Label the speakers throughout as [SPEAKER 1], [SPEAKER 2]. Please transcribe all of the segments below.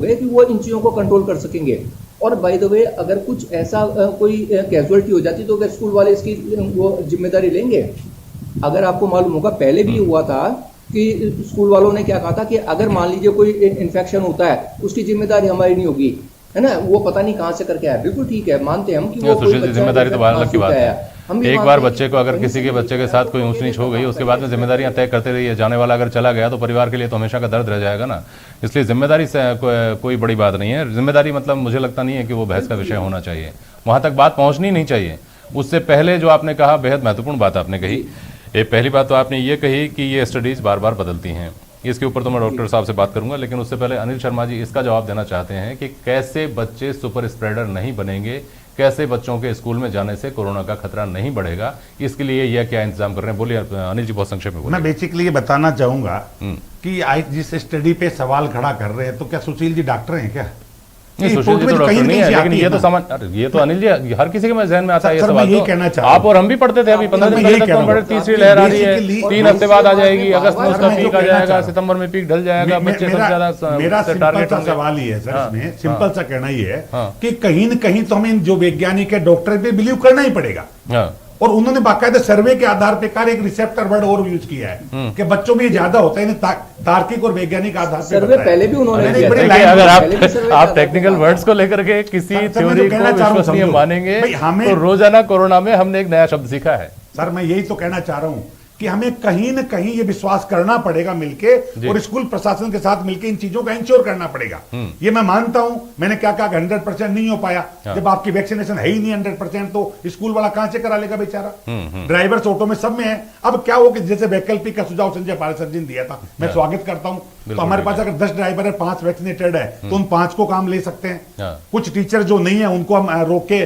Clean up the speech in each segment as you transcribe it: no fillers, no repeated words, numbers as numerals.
[SPEAKER 1] वे कि वो इन चीज़ों को कंट्रोल कर सकेंगे। और बाय द वे अगर कुछ ऐसा कोई कैजुअलिटी हो जाती तो क्या स्कूल वाले इसकी वो जिम्मेदारी लेंगे? अगर आपको मालूम होगा पहले भी हुआ था कि स्कूल वालों ने क्या कहा था कि अगर मान लीजिए कोई इन्फेक्शन होता है उसकी जिम्मेदारी हमारी नहीं होगी, है ना, वो पता नहीं कहाँ से करके आया। बिल्कुल ठीक है, मानते हैं हम कि वो कोई
[SPEAKER 2] जिम्मेदारी तो बाहर अलग की बात है। एक बार बच्चे को अगर
[SPEAKER 1] हैं।
[SPEAKER 2] किसी के बच्चे के साथ कोई ऊंच नीच हो गई उसके बाद में जिम्मेदारियां तय करते रहिए, जाने वाला अगर चला गया तो परिवार के लिए तो हमेशा का दर्द रह जाएगा ना। इसलिए जिम्मेदारी से कोई बड़ी बात नहीं है। जिम्मेदारी मतलब मुझे लगता नहीं है कि वो बहस का विषय होना चाहिए, वहां तक बात पहुंचनी नहीं चाहिए। उससे पहले जो आपने कहा बेहद महत्वपूर्ण बात आपने कही। पहली बात तो आपने ये कही कि ये स्टडीज बार बार बदलती हैं, इसके ऊपर तो मैं डॉक्टर साहब से बात करूंगा, लेकिन उससे पहले अनिल शर्मा जी इसका जवाब देना चाहते हैं कि कैसे बच्चे सुपर स्प्रेडर नहीं बनेंगे, कैसे बच्चों के स्कूल में जाने से कोरोना का खतरा नहीं बढ़ेगा, इसके लिए यह क्या इंतजाम कर रहे हैं। बोलिए अनिल जी, बहुत संक्षेप में बोलिए।
[SPEAKER 3] मैं बेसिकली ये बताना चाहूंगा कि आज जिस स्टडी पे सवाल खड़ा कर रहे हैं, तो क्या सुशील जी डॉक्टर हैं क्या?
[SPEAKER 2] नहीं, सुशील जी तो डॉक्टर नहीं है, लेकिन ये तो समझ, ये तो अनिल जी हर किसी के जहन में आता है ये सवाल। तो आप और हम भी पढ़ते थे, अभी 15 दिन पहले तक हम पढ़े तीसरी लहर आ रही है, 3 हफ्ते बाद आ जाएगी, अगस्त में उसका पीक आ जाएगा, सितंबर में पीक ढल जाएगा, बच्चे सबसे ज्यादा
[SPEAKER 3] मेरा सिंपल सा सवाल ही है सर, इसमें सिंपल सा कहना ही है कि कहीं न कहीं तो हमें जो वैज्ञानिक है, डॉक्टर पे बिलीव करना ही पड़ेगा। और उन्होंने बाकायदा सर्वे के आधार पर एक रिसेप्टर वर्ड और यूज किया है कि बच्चों में ये ज्यादा होता है, तार्किक और वैज्ञानिक आधार पर
[SPEAKER 1] सर्वे पहले भी उन्होंने किया
[SPEAKER 2] था। अगर आप टेक्निकल वर्ड्स को लेकर के किसी थ्योरी को विश्वसनीय मानेंगे तो रोजाना कोरोना में हमने एक नया शब्द सीखा है।
[SPEAKER 3] सर मैं यही तो कहना चाह रहा हूं कि हमें कहीं न कहीं ये विश्वास करना पड़ेगा मिलके, और स्कूल प्रशासन के साथ मिलके इन चीजों का इंश्योर करना पड़ेगा। ये मैं मानता हूं, मैंने क्या कहा 100% नहीं हो पाया। जब आपकी वैक्सीनेशन है ही नहीं 100%, तो स्कूल वाला कहां से करा लेगा बेचारा? ड्राइवर्स ऑटो में सब में है। अब क्या हो कि जैसे वैकल्पिक का सुझाव संजय पाराशर जी ने दिया था, मैं स्वागत करता हूं। तो हमारे पास अगर 10 ड्राइवर है, 5 वैक्सीनेटेड है, तो उन 5 को काम ले सकते हैं। कुछ टीचर जो नहीं है उनको हम रोक के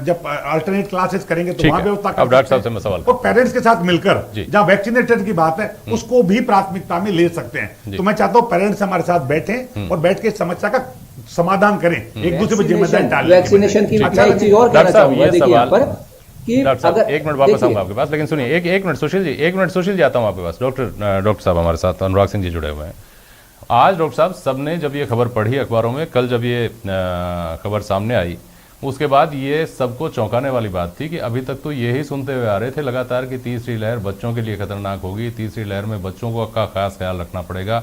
[SPEAKER 3] जब अल्टरनेट क्लासेस करेंगे तो वहां व्यवस्था कर सकते हैं। और पेरेंट्स के साथ मिलकर जहां वैक्सीनेटेड की बात है उसको भी प्राथमिकता में ले सकते हैं। तो मैं चाहता हूं पेरेंट्स हमारे साथ बैठें और बैठ के समस्या का समाधान करें, एक दूसरे पर जिम्मेदारी डालें।
[SPEAKER 1] वैक्सीनेशन की एक चीज और कहना चाहूंगा, देखिए यहाँ पर कि
[SPEAKER 2] अगर 1 मिनट वापस आऊंगा आपके पास, लेकिन सुनिए एक मिनट सुशील जी, 1 मिनट सुशील जी आता हूं आपके पास। डॉक्टर साहब हमारे साथ अनुराग सिंह जी जुड़े हुए हैं। आज डॉक्टर साहब सबने जब ये खबर पढ़ी अखबारों में, कल जब ये खबर सामने आई, उसके बाद ये सबको चौंकाने वाली बात थी कि अभी तक तो यही सुनते हुए आ रहे थे लगातार कि तीसरी लहर बच्चों के लिए खतरनाक होगी, तीसरी लहर में बच्चों को का खास ख्याल रखना पड़ेगा,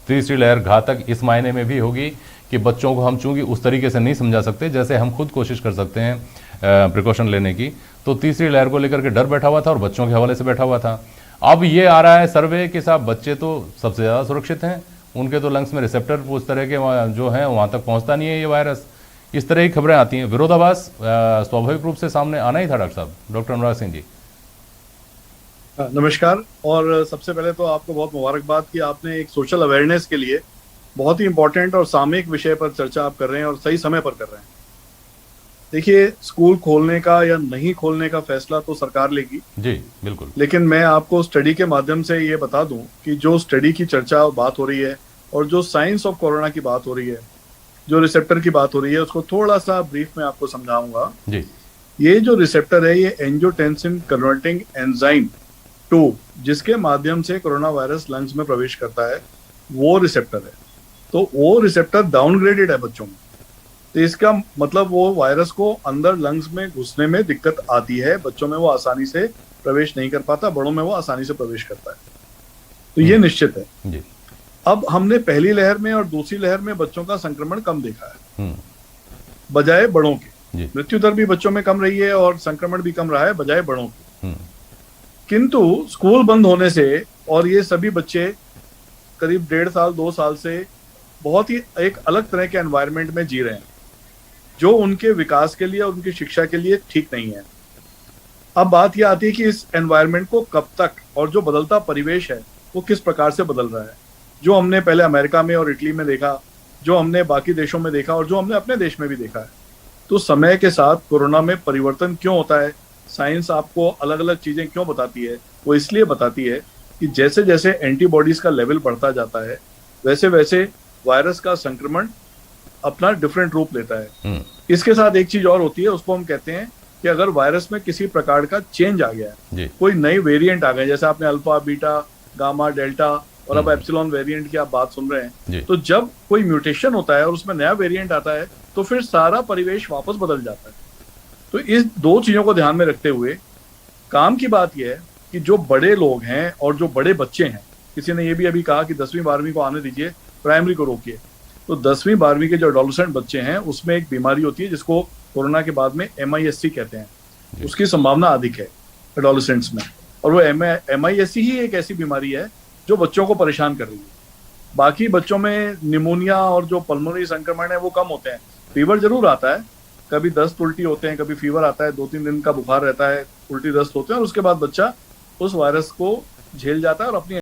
[SPEAKER 2] तीसरी लहर घातक इस मायने में भी होगी कि बच्चों को हम चूंकि उस तरीके से नहीं समझा सकते जैसे हम खुद कोशिश कर सकते हैं प्रिकॉशन लेने की, तो तीसरी लहर को लेकर के डर बैठा हुआ था और बच्चों के हवाले से बैठा हुआ था। अब ये आ रहा है सर्वे के साथ बच्चे तो सबसे ज़्यादा सुरक्षित हैं, उनके तो लंग्स में रिसेप्टर उस तरह के जो हैं वहाँ तक पहुँचता नहीं है ये वायरस। इस तरह की खबरें आती हैं, विरोधाभास स्वाभाविक रूप से सामने आना ही था। डॉक्टर साहब, डॉक्टर अनुराग सिंह जी
[SPEAKER 4] नमस्कार। और सबसे पहले तो आपको बहुत मुबारकबाद कि आपने एक सोशल अवेयरनेस के लिए बहुत ही इंपॉर्टेंट और सामयिक विषय पर चर्चा आप कर रहे हैं और सही समय पर कर रहे हैं। देखिए, स्कूल खोलने का या नहीं खोलने का फैसला तो सरकार लेगी
[SPEAKER 2] जी, बिल्कुल,
[SPEAKER 4] लेकिन मैं आपको स्टडी के माध्यम से ये बता दूं कि जो स्टडी की चर्चा बात हो रही है और जो साइंस ऑफ कोरोना की बात हो रही है, जो रिसेप्टर की बात हो रही है, उसको थोड़ा सा ब्रीफ में आपको समझाऊंगा जी। ये जो रिसेप्टर है ये एंजियोटेंसिन कन्वर्टिंग एंजाइम 2 जिसके माध्यम से कोरोना वायरस लंग्स में प्रवेश करता है, वो रिसेप्टर है। तो वो रिसेप्टर डाउनग्रेडेड है बच्चों में, तो इसका मतलब वो वायरस को अंदर लंग्स में घुसने में दिक्कत आती है, बच्चों में वो आसानी से प्रवेश नहीं कर पाता, बड़ों में वो आसानी से प्रवेश करता है। तो ये निश्चित है जी। अब हमने पहली लहर में और दूसरी लहर में बच्चों का संक्रमण कम देखा है बजाय बड़ों के। मृत्यु दर भी बच्चों में कम रही है और संक्रमण भी कम रहा है बजाय बड़ों के। किंतु स्कूल बंद होने से और ये सभी बच्चे करीब 1.5 साल 2 साल से बहुत ही एक अलग तरह के एनवायरनमेंट में जी रहे हैं जो उनके विकास के लिए और उनकी शिक्षा के लिए ठीक नहीं है। अब बात यह आती है कि इस एनवायरनमेंट को कब तक और जो बदलता परिवेश है वो किस प्रकार से बदल रहा है, जो हमने पहले अमेरिका में और इटली में देखा, जो हमने बाकी देशों में देखा और जो हमने अपने देश में भी देखा है। तो समय के साथ कोरोना में परिवर्तन क्यों होता है, साइंस आपको अलग अलग चीजें क्यों बताती है, वो इसलिए बताती है कि जैसे जैसे एंटीबॉडीज का लेवल बढ़ता जाता है वैसे वैसे वायरस का संक्रमण अपना डिफरेंट रूप लेता है। इसके साथ एक चीज और होती है, उसको हम कहते हैं कि अगर वायरस में किसी प्रकार का चेंज आ गया है, कोई नई वेरिएंट आ गए, जैसे आपने अल्फा, बीटा, गामा, डेल्टा और अब एप्सिलॉन वेरिएंट की आप बात सुन रहे
[SPEAKER 2] जी।
[SPEAKER 4] हैं, तो जब कोई म्यूटेशन होता है और उसमें नया वेरिएंट आता है तो फिर सारा परिवेश वापस बदल जाता है। तो इस दो चीजों को ध्यान में रखते हुए काम की बात यह है कि जो बड़े लोग हैं और जो बड़े बच्चे हैं, किसी ने ये भी अभी कहा कि 10वीं 12वीं को आने दीजिए, प्राइमरी को रोकिए, तो 10वीं 12वीं के जो एडोलेसेंट बच्चे हैं उसमें एक बीमारी होती है जिसको कोरोना के बाद में MIS-C कहते हैं, उसकी संभावना अधिक है एडोलेसेंट्स में, और वो MIS-C ही एक ऐसी बीमारी है जो बच्चों को परेशान कर रही है। बाकी बच्चों में निमोनिया और जो पल्मोनरी संक्रमण है वो कम होते हैं, फीवर जरूर आता है, कभी दस्त उल्टी होते हैं, कभी फीवर आता है, 2-3 दिन का बुखार रहता है, उल्टी दस्त होते हैं और उसके बाद बच्चा उस वायरस को झेल जाता है और अपनी